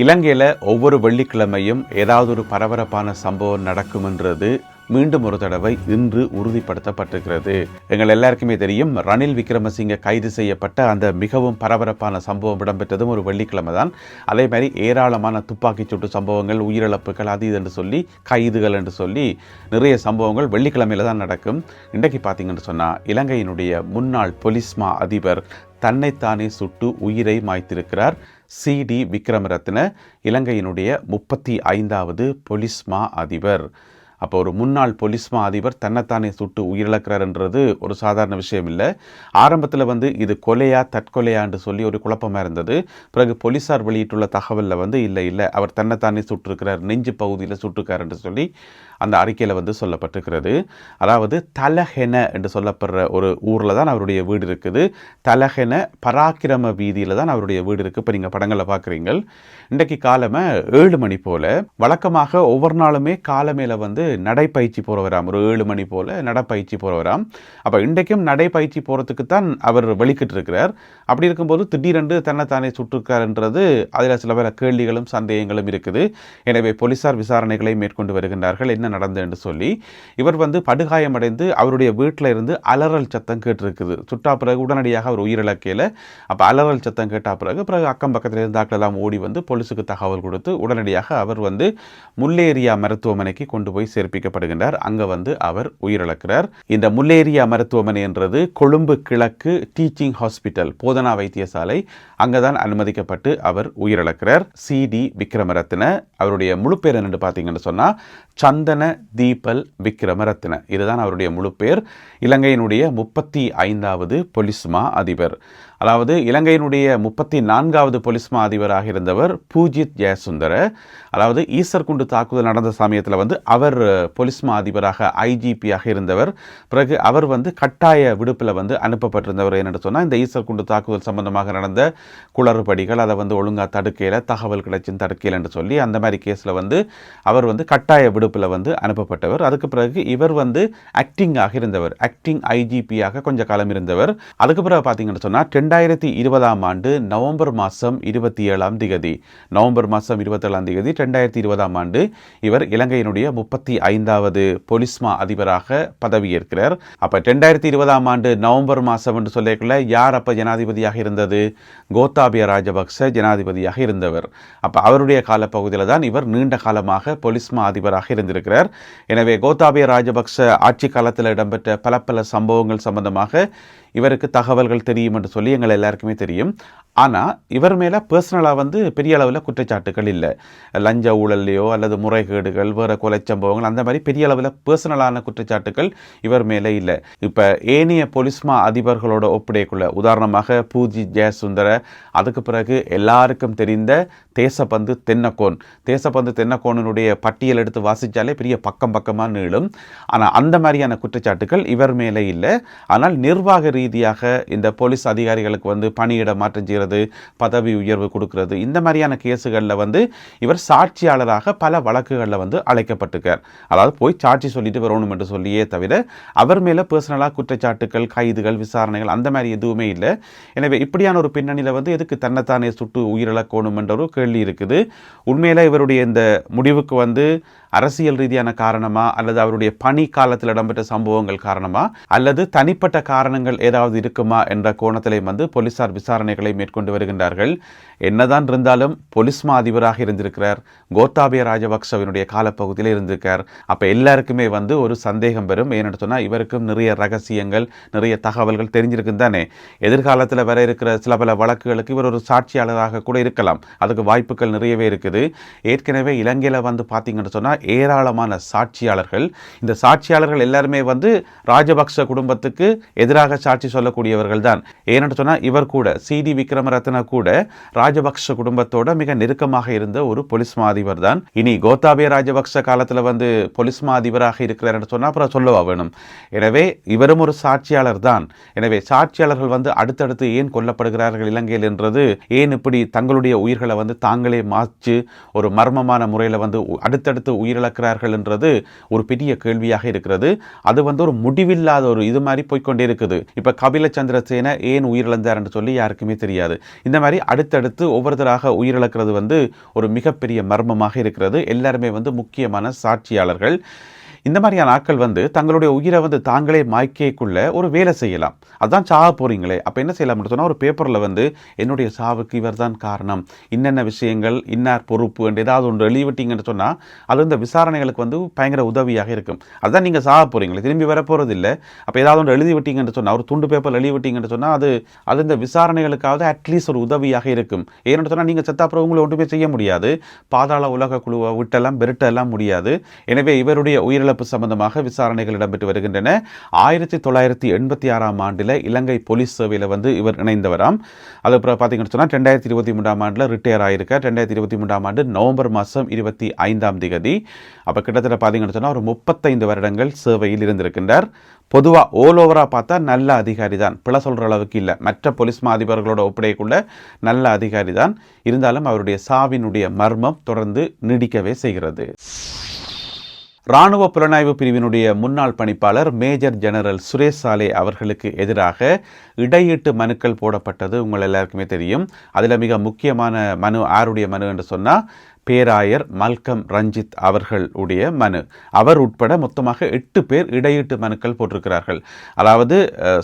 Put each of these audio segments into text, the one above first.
இலங்கையில் ஒவ்வொரு வெள்ளிக்கிழமையும் ஏதாவது ஒரு பரபரப்பான சம்பவம் நடக்கும்ன்றது மீண்டும் ஒரு தடவை இன்று உறுதிப்படுத்தப்பட்டிருக்கிறது. எங்கள் எல்லாருக்குமே தெரியும், ரணில் விக்ரமசிங்க கைது செய்யப்பட்ட அந்த மிகவும் பரபரப்பான சம்பவம் இடம்பெற்றதும் ஒரு வெள்ளிக்கிழமை தான். அதே மாதிரி ஏராளமான துப்பாக்கிச் சூட்டு சம்பவங்கள், உயிரிழப்புகள், அது இது என்று சொல்லி கைதுகள் என்று சொல்லி நிறைய சம்பவங்கள் வெள்ளிக்கிழமையில தான் நடக்கும். இன்றைக்கு பார்த்தீங்கன்னு சொன்னால், இலங்கையினுடைய முன்னாள் பொலிஸ் மா அதிபர் தன்னைத்தானே சுட்டு உயிரை மாய்த்திருக்கிறார். சிடி விக்ரமரத்ன இலங்கையினுடைய 35வது பொலிஸ் மா அதிபர். அப்போ ஒரு முன்னாள் பொலிஸ் மா அதிபர் தன்னைத்தானே சுட்டு உயிரிழக்கிறார்ன்றது ஒரு சாதாரண விஷயம் இல்லை. ஆரம்பத்தில் இது கொலையா தற்கொலையான்னு சொல்லி ஒரு குழப்பமாக இருந்தது. பிறகு போலீஸார் வெளியிட்டுள்ள தகவலில் இல்லை அவர் தன்னைத்தானே சுட்டிருக்கிறார், நெஞ்சு பகுதியில் சுட்டிருக்கார் என்று சொல்லி அந்த அறிக்கையில் சொல்லப்பட்டிருக்கிறது. அதாவது தலஹென என்று சொல்லப்படுற ஒரு ஊரில் தான் அவருடைய வீடு இருக்குது. தலஹென பராக்கிரம வீதியில் தான் அவருடைய வீடு இருக்குது. இப்போ நீங்கள் படங்களில் பார்க்குறீங்க. இன்றைக்கு காலமே 7 மணி போல், வழக்கமாக ஒவ்வொரு நாளுமே காலமேல நடைப்பயிற்சி போகிறவராம். ஒரு 7 மணி போல் நடைப்பயிற்சி போகிறவராம். அப்போ இன்றைக்கும் நடைப்பயிற்சி போகிறதுக்கு தான் அவர் வெளிக்கிட்டு இருக்கிறார். அப்படி இருக்கும்போது திடீரென்று தன்னைத்தானே சுட்டிருக்காருன்றது அதில் சில பல கேள்விகளும் சந்தேகங்களும் இருக்குது. எனவே போலீசார் விசாரணைகளை மேற்கொண்டு வருகின்றார்கள், என்ன நடந்தது என்று சொல்லி. இவர் படுகாயமடைந்து அவருடைய வீட்டில் இருந்து அலறல் சத்தம் கேட்டிருக்குது. சுட்டா பிறகு உடனடியாக அவர் உயிரிழக்கையில் அப்போ அலறல் சத்தம் கேட்டா பிறகு அக்கம் பக்கத்தில் இருந்தாக்கள் எல்லாம் ஓடி போலீஸுக்கு தகவல் கொடுத்து உடனடியாக அவர் முல்லேரியா மருத்துவமனைக்கு கொண்டு போய் சேர்ப்பிக்கப்படுகின்றார். அங்கே அவர் உயிரிழக்கிறார். இந்த முல்லேரியா மருத்துவமனை என்றது கொழும்பு கிழக்கு டீச்சிங் ஹாஸ்பிட்டல், போதனா வைத்தியசாலை. அங்கதான் அனுமதிக்கப்பட்டு அவர் உயிரிழக்கிறார். சிடி விக்ரமரத்ன. அவருடைய முழு பேர் என்னென்று பார்த்தீங்கன்னு சொன்னால் சந்தன தீபல் விக்ரமரத்ன. இதுதான் அவருடைய முழு பேர். இலங்கையினுடைய 35வது பொலிஸ் மா அதிபர். அதாவது இலங்கையினுடைய 34வது பொலிஸ் மா அதிபராக இருந்தவர் பூஜித் ஜெயசுந்தர. அதாவது ஈசர்குண்டு தாக்குதல் நடந்த சமயத்தில் அவர் பொலிஸ் மா அதிபராக ஐஜிபியாக இருந்தவர். பிறகு அவர் கட்டாய விடுப்பில் அனுப்பப்பட்டிருந்தவர். என்னென்னு சொன்னால், இந்த ஈசர்குண்டு தாக்குதல் சம்பந்தமாக நடந்த குளறுபடிகள் அதை ஒழுங்காக தடுக்கையில், தகவல் கிடைச்சின்னு தடுக்கையில் என்று சொல்லி அந்த மாதிரி கேஸில் அவர் கட்டாய விடுப்பில் அனுப்பப்பட்டவர். அதுக்கு பிறகு இவர் ஆக்டிங்காக இருந்தவர், ஆக்டிங் ஐஜிபியாக கொஞ்ச காலம் இருந்தவர். அதுக்கு பிறகு பார்த்தீங்கன்னு சொன்னால் 2020ஆம் ஆண்டு நவம்பர் மாதம் 27ஆம் திகதி 2020ஆம் ஆண்டு இவர் இலங்கையினுடைய 35வது பொலிஸ் மா அதிபராக பதவியேற்கிறார். அப்போ 2020ஆம் ஆண்டு நவம்பர் மாதம் என்று சொல்லிக்கல, யார் அப்போ ஜனாதிபதியாக இருந்தது? கோத்தாபய ராஜபக்ச ஜனாதிபதியாக இருந்தவர். அப்போ அவருடைய காலப்பகுதியில் தான் இவர் நீண்ட காலமாக பொலிஸ் மா அதிபராக இருந்திருக்கிறார். எனவே கோத்தாபய ராஜபக்ச ஆட்சி காலத்தில் இடம்பெற்ற பல சம்பவங்கள் சம்பந்தமாக இவருக்கு தகவல்கள் தெரியும் என்று சொல்லி எங்கள் எல்லாருக்குமே தெரியும். ஆனால் இவர் மேலே பர்சனலாக பெரிய அளவில் குற்றச்சாட்டுகள் இல்லை. லஞ்ச ஊழல்லையோ அல்லது முறைகேடுகள், வேறு கொலை சம்பவங்கள், அந்த மாதிரி பெரிய அளவில் பர்சனலான குற்றச்சாட்டுகள் இவர் மேலே இல்லை. இப்போ ஏனைய பொலிஸ் மா அதிபர்களோட ஒப்படைக்குள்ள, உதாரணமாக பூஜித் ஜெயசுந்தர, அதுக்கு பிறகு எல்லாருக்கும் தெரிந்த தேசபந்து தென்னக்கோனுடைய பட்டியல் எடுத்து வாசித்தாலே பெரிய பக்கமாக நீளும். ஆனால் அந்த மாதிரியான குற்றச்சாட்டுகள் இவர் மேலே இல்லை. ஆனால் நிர்வாக ரீதியாக இந்த போலீஸ் அதிகாரிகளுக்கு பணியிட மாற்றம் செய்கிறது, பதவி உயர்வு கொடுக்கிறது, இந்த மாதிரியான கேஸுகளில் இவர் சாட்சியாளராக பல வழக்குகளில் அழைக்கப்பட்டிருக்கார். அதாவது போய் சாட்சி சொல்லிட்டு வரணும் என்று சொல்லியே தவிர அவர் மேலே பர்சனலாக குற்றச்சாட்டுகள், கைதுகள், விசாரணைகள் அந்த மாதிரி எதுவுமே இல்லை. எனவே இப்படியான ஒரு பின்னணியில் எதுக்கு தன்னைத்தானே சுட்டு உயிரிழக்கணும் என்ற ஒரு கேள்வி இருக்குது. உண்மையில இவருடைய இந்த முடிவுக்கு அரசியல் ரீதியான காரணமா, அல்லது அவருடைய பணி காலத்தில் இடம்பெற்ற சம்பவங்கள் காரணமா, அல்லது தனிப்பட்ட காரணங்கள் ஏதாவது இருக்குமா என்ற கோணத்திலே போலீசார் விசாரணைகளை மேற்கொண்டு வருகின்றார்கள். என்னதான் இருந்தாலும் பொலிஸ் மா அதிபராக இருந்திருக்கிறார், கோத்தாபய ராஜபக்சவினுடைய காலப்பகுதியில் இருந்திருக்கார். அப்போ எல்லாருக்குமே ஒரு சந்தேகம் வரும். ஏன்னு சொன்னால், இவருக்கும் நிறைய ரகசியங்கள், நிறைய தகவல்கள் தெரிஞ்சிருக்கும் தானே. எதிர்காலத்தில் வர இருக்கிற சில பல வழக்குகளுக்கு இவர் ஒரு சாட்சியாளராக கூட இருக்கலாம். அதுக்கு வாய்ப்புகள் நிறையவே இருக்குது. ஏற்கனவே இலங்கையில் பார்த்தீங்கன்னு சொன்னால் ஏராளமான சாட்சியாளர்கள். இந்த சாட்சியாளர்கள் எல்லாருமே ராஜபக்ச குடும்பத்துக்கு எதிராக சாட்சி சொல்லக்கூடியவர்கள் தான். ஏன்னு சொன்னால், இவர் கூட சிடி விக்ரமரத்ன கூட ராஜபக்ச குடும்பத்தோட மிக நெருக்கமாக இருந்த ஒரு பொலிஸ் மா அதிபர் தான். இனி கோத்தாபய ராஜபக்ச காலத்தில் பொலிஸ் மா அதிபராக இருக்கிறார் என்று சொன்னால் அப்புறம் சொல்லவா வேணும். எனவே இவரும் ஒரு சாட்சியாளர் தான். எனவே சாட்சியாளர்கள் அடுத்தடுத்து ஏன் கொல்லப்படுகிறார்கள் இலங்கையில் என்றது, ஏன் இப்படி தங்களுடைய உயிர்களை தாங்களே மாச்சு ஒரு மர்மமான முறையில் அடுத்தடுத்து உயிரிழக்கிறார்கள் என்றது ஒரு பெரிய கேள்வியாக இருக்கிறது. அது ஒரு முடிவில்லாத ஒரு இது மாதிரி போய்கொண்டே இருக்குது. இப்ப கபில சந்திரசேன ஏன் உயிரிழந்தார் என்று சொல்லி யாருக்குமே தெரியாது. இந்த மாதிரி அடுத்தடுத்து ஒவ்வொருத்தராக உயிரிழக்கிறது ஒரு மிகப்பெரிய மர்மமாக இருக்கிறது. எல்லாருமே முக்கியமான சாட்சியாளர்கள். இந்த மாதிரியான ஆட்கள் தங்களுடைய உயிரை தாங்களே மாய்க்கக்குள்ள ஒரு வேலை செய்யலாம். அதான் சாக போறீங்களே, அப்போ என்ன செய்யலாம்னு சொன்னால் ஒரு பேப்பரில் என்னுடைய சாவுக்கு இவர் தான் காரணம், இன்னென்ன விஷயங்கள் இன்னார் பொறுப்பு என்று ஏதாவது ஒன்று எழுதிவிட்டீங்கன்னு சொன்னால் அது இந்த விசாரணைகளுக்கு பயங்கர உதவியாக இருக்கும். அதுதான் நீங்கள் சாக போறீங்களே, திரும்பி வரப்போகிறது இல்லை. அப்போ ஏதாவது ஒன்று எழுதிவிட்டீங்கன்னு சொன்னால், ஒரு துண்டு பேப்பர் எழுதிவிட்டீங்கன்னு சொன்னால் அது இந்த விசாரணைகளுக்காவது அட்லீஸ்ட் ஒரு உதவியாக இருக்கும். ஏன்னு சொன்னால் நீங்கள் செத்தாப்புறம் உங்களை ஒன்றுமே செய்ய முடியாது, பாதாள உலக குழுவை விட்டெல்லாம் பெருட்டெல்லாம் முடியாது. எனவே இவருடைய உயிரிழப்பு சம்பந்தமாக விசாரணைகள் இடம்பெற்று வருகின்றன. 1986 ஆண்டில் இலங்கை போலீஸ் சேவையில் இவர் இணைந்தவராம். அதுக்கப்புறம் பார்த்தீங்கன்னு சொன்னால் 2023 ஆண்டில் ரிட்டையர் ஆகியிருக்கார். 2023 ஆண்டு நவம்பர் மாதம் 25 அப்போ கிட்டத்தட்ட பார்த்தீங்கன்னு சொன்னால் ஒரு 35 வருடங்கள் சேவையில் இருந்திருக்கின்றார். பொதுவாக ஓல் ஓவராக பார்த்தா நல்ல அதிகாரி தான், பிழை சொல்கிற அளவுக்கு இல்லை, மற்ற போலீஸ் அதிபர்களோட ஒப்படைக்குள்ள நல்ல அதிகாரி தான். இருந்தாலும் அவருடைய சாவினுடைய மர்மம் தொடர்ந்து நீடிக்கவே செய்கிறது. இராணுவ புலனாய்வு பிரிவினுடைய முன்னாள் பணிப்பாளர் மேஜர் ஜெனரல் சுரேஷ் சாலே அவர்களுக்கு எதிராக இடையீட்டு மனுக்கள் போடப்பட்டது உங்கள் எல்லாருக்குமே தெரியும். அதில் மிக முக்கியமான மனு யாருடைய மனு என்று சொன்னால் பேராயர் மல்கம் ரஞ்சித் அவர்களுடைய மனு. அவர் உட்பட மொத்தமாக 8 பேர் இடையீட்டு மனுக்கள் போட்டிருக்கிறார்கள். அதாவது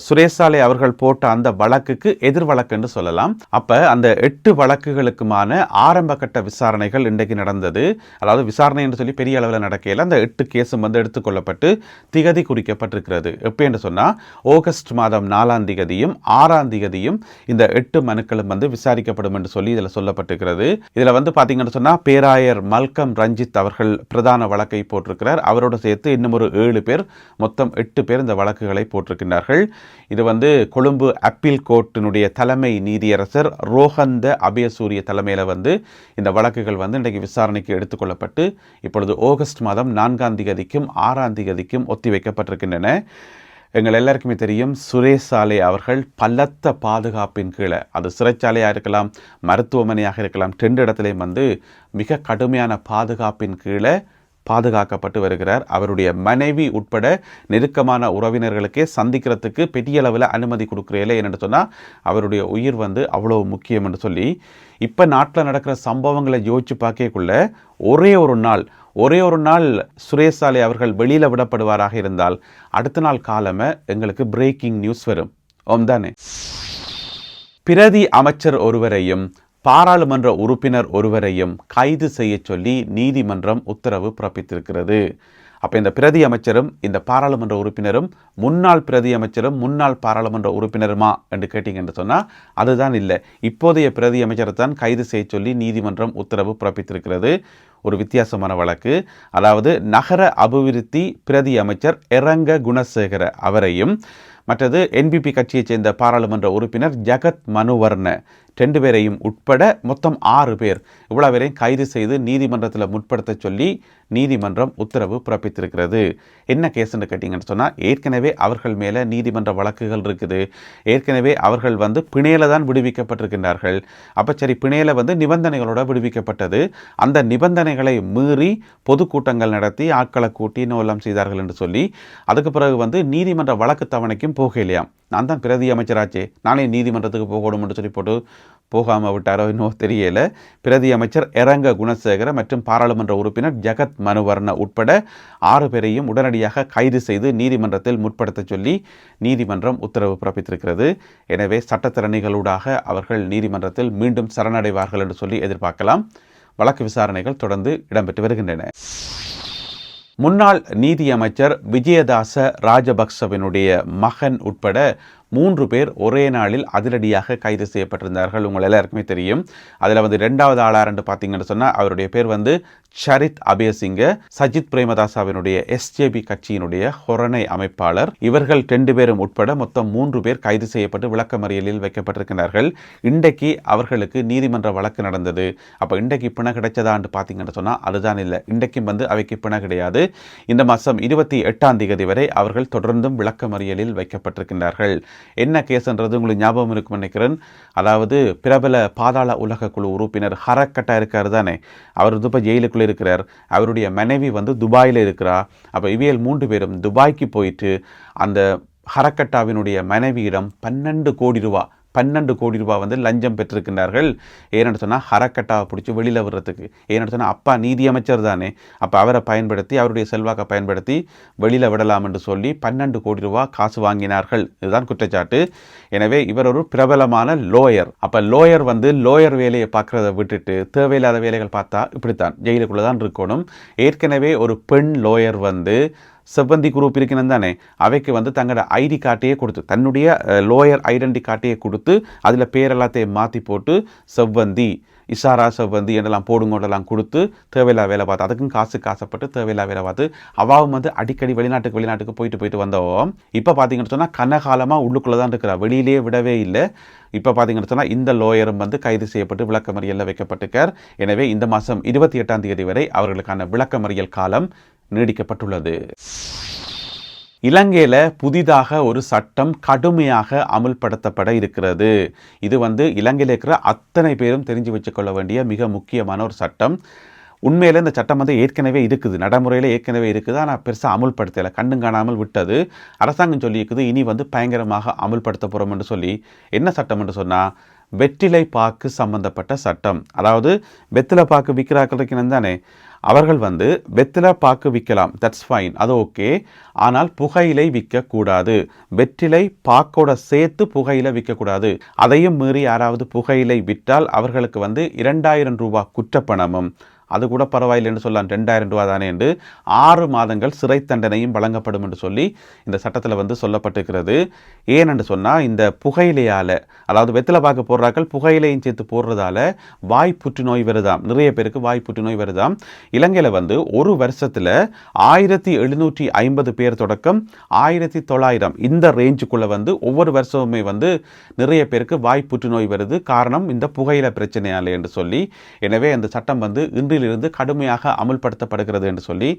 சுரேஷ் சாலே அவர்கள் போட்ட அந்த வழக்குக்கு எதிர் வழக்கு என்று சொல்லலாம். அப்போ அந்த 8 வழக்குகளுக்குமான ஆரம்ப கட்ட விசாரணைகள் இன்றைக்கு நடந்தது. அதாவது விசாரணை என்று சொல்லி பெரிய அளவில் நடக்கையில் அந்த 8 கேஸும் எடுத்துக்கொள்ளப்பட்டு திகதி குறிக்கப்பட்டிருக்கிறது. எப்போ என்று சொன்னால் ஆகஸ்ட் மாதம் 4ஆம் திகதியும் 6ஆம் திகதியும் இந்த 8 மனுக்களும் விசாரிக்கப்படும் என்று சொல்லி இதில் சொல்லப்பட்டிருக்கிறது. இதில் பார்த்தீங்கன்னு சொன்னால் பேராயர் மல்கம் ரஞ்சித் அவர்கள் பிரதான வழக்கை போட்டிருக்கிறார். அவரோடு சேர்த்து இன்னும் ஒரு 7 பேர், மொத்தம் 8 பேர் இந்த வழக்குகளை போட்டிருக்கின்றார்கள். இது கொழும்பு அப்பீல் கோர்ட்டினுடைய தலைமை நீதியரசர் ரோஹந்த அபயசூரிய தலைமையில் இந்த வழக்குகள் இன்றைக்கு விசாரணைக்கு எடுத்துக்கொள்ளப்பட்டு இப்பொழுது ஆகஸ்ட் மாதம் 4ஆம் திகதிக்கும் 6ஆம் திகதிக்கும் ஒத்திவைக்கப்பட்டிருக்கின்றன. எங்கள் எல்லாருக்குமே தெரியும், சுரேஷ் சாலே அவர்கள் பலத்த பாதுகாப்பின் கீழே, அது சிறைச்சாலையாக இருக்கலாம், மருத்துவமனையாக இருக்கலாம், 2 இடத்துலையும் மிக கடுமையான பாதுகாப்பின் கீழே பாதுகாக்கப்பட்டு வருகிறார். அவருடைய மனைவி உட்பட நெருக்கமான உறவினர்களுக்கே சந்திக்கிறதுக்கு பெரிய அளவில் அனுமதி கொடுக்குறீங்களே என்று சொன்னால் அவருடைய உயிர் அவ்வளோ முக்கியம் என்று சொல்லி இப்போ நாட்டில் நடக்கிற சம்பவங்களை யோசிச்சு பார்க்கக்குள்ள ஒரே ஒரு நாள் சுரேஷ் சாலே அவர்கள் வெளியில் விடப்படுவாராக இருந்தால் அடுத்த நாள் காலமே எங்களுக்கு பிரேக்கிங் நியூஸ் வரும். தானே பிரதி அமைச்சர் ஒருவரையும் பாராளுமன்ற உறுப்பினர் ஒருவரையும் கைது செய்ய சொல்லி நீதிமன்றம் உத்தரவு பிறப்பித்திருக்கிறது. அப்போ இந்த பிரதி அமைச்சரும் இந்த பாராளுமன்ற உறுப்பினரும் முன்னாள் பிரதி அமைச்சரும் முன்னாள் பாராளுமன்ற உறுப்பினருமா என்று கேட்டீங்கன்னு சொன்னால் அதுதான் இல்லை. இப்போதைய பிரதி அமைச்சரை தான் கைது செய்ய சொல்லி நீதிமன்றம் உத்தரவு பிறப்பித்திருக்கிறது. ஒரு வித்தியாசமான வழக்கு. அதாவது நகர அபிவிருத்தி பிரதி அமைச்சர் எரங்க குணசேகர அவரையும் மற்றது என்பிபி கட்சியைச் சேர்ந்த பாராளுமன்ற உறுப்பினர் ஜகத் மனுவர்ண 2 பேரையும் உட்பட மொத்தம் 6 பேர் இவ்வளவு பேரையும் கைது செய்து நீதிமன்றத்தில் முற்படுத்த சொல்லி நீதிமன்றம் உத்தரவு பிறப்பித்திருக்கிறது. என்ன கேஸ்ன்னு கேட்டிங்கன்னு சொன்னால் ஏற்கனவே அவர்கள் மேலே நீதிமன்ற வழக்குகள் இருக்குது. ஏற்கனவே அவர்கள் பிணையில தான் விடுவிக்கப்பட்டிருக்கின்றார்கள். அப்போ சரி, பிணையில நிபந்தனைகளோட விடுவிக்கப்பட்டது. அந்த நிபந்தனைகளை மீறி பொதுக்கூட்டங்கள் நடத்தி ஆட்களை கூட்டி நோலம் செய்தார்கள் என்று சொல்லி அதுக்கு பிறகு நீதிமன்ற வழக்கு தவணைக்கும் போகலையாம். நான் தான் பிரதி அமைச்சராச்சே, நானே நீதிமன்றத்துக்கு போகணும் என்று சொல்லி போட்டு போகாமல் விட்டாரோ இன்னும் தெரியல. பிரதி அமைச்சர் எரங்க குணசேகர மற்றும் பாராளுமன்ற உறுப்பினர் ஜகத் மனுவர்ண உட்பட 6 பேரையும் உடனடியாக கைது செய்து நீதிமன்றத்தில் முற்படுத்த சொல்லி நீதிமன்றம் உத்தரவு பிறப்பித்திருக்கிறது. எனவே சட்டத்திறனிகளூடாக அவர்கள் நீதிமன்றத்தில் மீண்டும் சரணடைவார்கள் என்று சொல்லி எதிர்பார்க்கலாம். வழக்கு விசாரணைகள் தொடர்ந்து இடம்பெற்று வருகின்றன. முன்னாள் நீதியமைச்சர் விஜயதாச ராஜபக்சவினுடைய மகன் உட்பட 3 பேர் ஒரே நாளில் அதிரடியாக கைது செய்யப்பட்டிருந்தார்கள். உங்கள் எல்லாருக்குமே தெரியும். அதில் 2வது ஆளார் என்று பார்த்தீங்கன்னு சொன்னால் அவருடைய பேர் சரித் அபேசிங்க, சஜித் பிரேமதாசாவினுடைய எஸ்ஜேபி கட்சியினுடைய ஹொரணை அமைப்பாளர். இவர்கள் 2 பேரும் உட்பட மொத்தம் 3 பேர் கைது செய்யப்பட்டு விளக்கமறியலில் வைக்கப்பட்டிருக்கிறார்கள். இன்றைக்கு அவர்களுக்கு நீதிமன்ற வழக்கு நடந்தது. அப்போ இன்றைக்கு பிணை கிடைச்சதான்னு பார்த்தீங்கன்னு சொன்னால் அதுதான் இல்லை. இன்றைக்கும் அவைக்கு பிணை கிடையாது. இந்த மாதம் 28ஆம் தேதி வரை அவர்கள் தொடர்ந்தும் விளக்கமறியலில் வைக்கப்பட்டிருக்கிறார்கள். என்ன கேஸ்ன்றது உங்களுக்கு ஞாபகம் இருக்கும் நினைக்கிறேன். அதாவது பிரபல பாதாள உலக குழு உறுப்பினர் ஹரக்கட்டா இருக்கார் தானே, அவர் இப்போ ஜெயிலுக்குள்ளே இருக்கிறார். அவருடைய மனைவி துபாயில் இருக்கிறா. அப்போ இவியல் 3 பேரும் துபாய்க்கு போயிட்டு அந்த ஹரக்கட்டாவினுடைய மனைவியிடம் 12 கோடி ரூபா லஞ்சம் பெற்றிருக்கின்றார்கள். ஏன்னு சொன்னால் ஹரக்கட்டாவை பிடிச்சி வெளியில் விடுறதுக்கு. ஏன்னு சொன்னால் அப்பா நீதியமைச்சர் தானே, அப்போ அவரை பயன்படுத்தி அவருடைய செல்வாக்கை பயன்படுத்தி வெளியில் விடலாம் என்று சொல்லி 12 கோடி ரூபா காசு வாங்கினார்கள். இதுதான் குற்றச்சாட்டு. எனவே இவர் ஒரு பிரபலமான லோயர். அப்போ லோயர் வேலையை பார்க்குறத விட்டுட்டு தேவையில்லாத வேலைகள் பார்த்தா இப்படித்தான் ஜெயிலுக்குள்ளே தான் இருக்கணும். ஏற்கனவே ஒரு பெண் லோயர் செவ்வந்தி குரூப் இருக்கணும் தானே, அவைக்கு தங்களோட ஐடி கார்டையே கொடுத்து, தன்னுடைய லோயர் ஐடென்டி கார்டையே கொடுத்து அதில் பேர் எல்லாத்தையும் மாற்றி போட்டு செவ்வந்தி இஷாரா செவ்வந்தி என்றெல்லாம் போடுங்கோடெல்லாம் கொடுத்து தேவையில்லா வேலை பார்த்து அதுக்கும் காசுப்பட்டு தேவையில்லா வேலை பார்த்து அவாவும் அடிக்கடி வெளிநாட்டுக்கு போயிட்டு வந்தோம். இப்போ பார்த்தீங்கன்னு சொன்னால் கனகாலமாக உள்ளுக்குள்ளே தான் இருக்கிறா, வெளியிலே விடவே இல்லை. இப்போ பார்த்தீங்கன்னு சொன்னால் இந்த லோயரும் கைது செய்யப்பட்டு விளக்கமறியலில் வைக்கப்பட்டிருக்கார். எனவே இந்த மாதம் 28ஆம் தேதி வரை அவர்களுக்கான விளக்கமறியல் காலம் நீடிக்கப்பட்டுள்ளது. இலங்கையில் புதிதாக ஒரு சட்டம் கடுமையாக அமுல்படுத்தப்பட இருக்கிறது. இது இலங்கையில் இருக்கிற அத்தனை பேரும் தெரிஞ்சு வச்சுக்கொள்ள வேண்டிய மிக முக்கியமான ஒரு சட்டம். உண்மையில் இந்த சட்டம் ஏற்கனவே இருக்குது, நடைமுறையில் ஏற்கனவே இருக்குது. ஆனால் பெருசாக அமுல்படுத்தலை, கண்ணும் காணாமல் விட்டது. அரசாங்கம் சொல்லியிருக்குது இனி பயங்கரமாக அமுல்படுத்த போகிறோம் என்று சொல்லி. என்ன சட்டம் என்று சொன்னால் வெற்றிலை பாக்கு சம்பந்தப்பட்ட சட்டம். அதாவது வெற்றிலை பாக்கு விற்கிறாக்கள் இருக்கணும் தானே, அவர்கள் வெற்றிலை பாக்கு விற்கலாம், தட்ஸ் ஃபைன், அது ஓகே. ஆனால் புகையிலை விற்கக்கூடாது. வெற்றிலை பாக்கோட சேர்த்து புகையிலை விற்கக்கூடாது. அதையும் மீறி யாராவது புகையிலை விற்றால் அவர்களுக்கு 2000 ரூபாய் குற்றப்பணமும், அது கூட பரவாயில்லை என்று சொல்லலாம், 2000 ரூபா தானே என்று 6 மாதங்கள் சிறை தண்டனையும் வழங்கப்படும் என்று சொல்லி இந்த சட்டத்தில் சொல்லப்பட்டிருக்கிறது. ஏனென்று சொன்னால் இந்த புகையிலையால், அதாவது வெற்றிலை பாக்கு போடுறாக்கள் புகையிலையும் சேர்த்து போடுறதால வாய் புற்றுநோய் வருதாம். நிறைய பேருக்கு வாய் புற்றுநோய் வருதாம். இலங்கையில் ஒரு வருஷத்தில் 1750 பேர் தொடக்கம் 1900 இந்த ரேஞ்சுக்குள்ளே ஒவ்வொரு வருஷமுமே நிறைய பேருக்கு வாய் புற்றுநோய் வருது. காரணம் இந்த புகையிலை பிரச்சனையால் என்று சொல்லி. எனவே அந்த சட்டம் இன்றிலிருந்து கடுமையாக அமுல்படுத்தப்படுகிறது என்று சொல்லி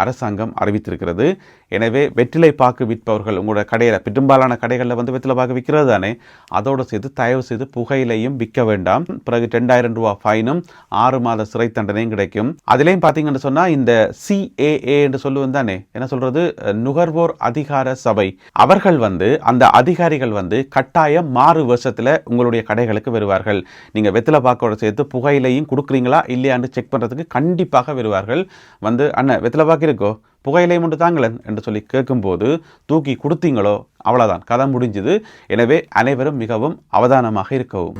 அரசாங்கம் அறிவித்திருக்கிறது. எனவே வெற்றிலை பாக்கு விற்பவர்கள் உங்களோட கடையில், பெரும்பாலான கடைகளில் வெற்றிலை பாக்கு விற்கிறது தானே, அதோடு சேர்த்து தயவு செய்து புகையிலையும் விற்க வேண்டாம். பிறகு 2000 ரூபா ஃபைனும் 6 மாத சிறை தண்டனையும் கிடைக்கும். அதுலேயும் பார்த்தீங்கன்னு சொன்னால் இந்த CAA என்று சொல்லுவது தானே, என்ன சொல்றது, நுகர்வோர் அதிகார சபை, அவர்கள் அந்த அதிகாரிகள் கட்டாயம் 6 வருஷத்தில் உங்களுடைய கடைகளுக்கு வருவார்கள். நீங்கள் வெற்றிலை பாக்கோட சேர்த்து புகையிலையும் கொடுக்குறீங்களா இல்லையான்னு செக் பண்ணுறதுக்கு கண்டிப்பாக வருவார்கள். அண்ணன் வெற்றிலை பாக்கு இருக்கோ, புகையிலை மட்டும் தாங்களேன் என்று சொல்லி கேட்கும்போது தூக்கி கொடுத்தீங்களோ அவ்வளோதான், கதை முடிஞ்சுது. எனவே அனைவரும் மிகவும் அவதானமாக இருக்கவும்.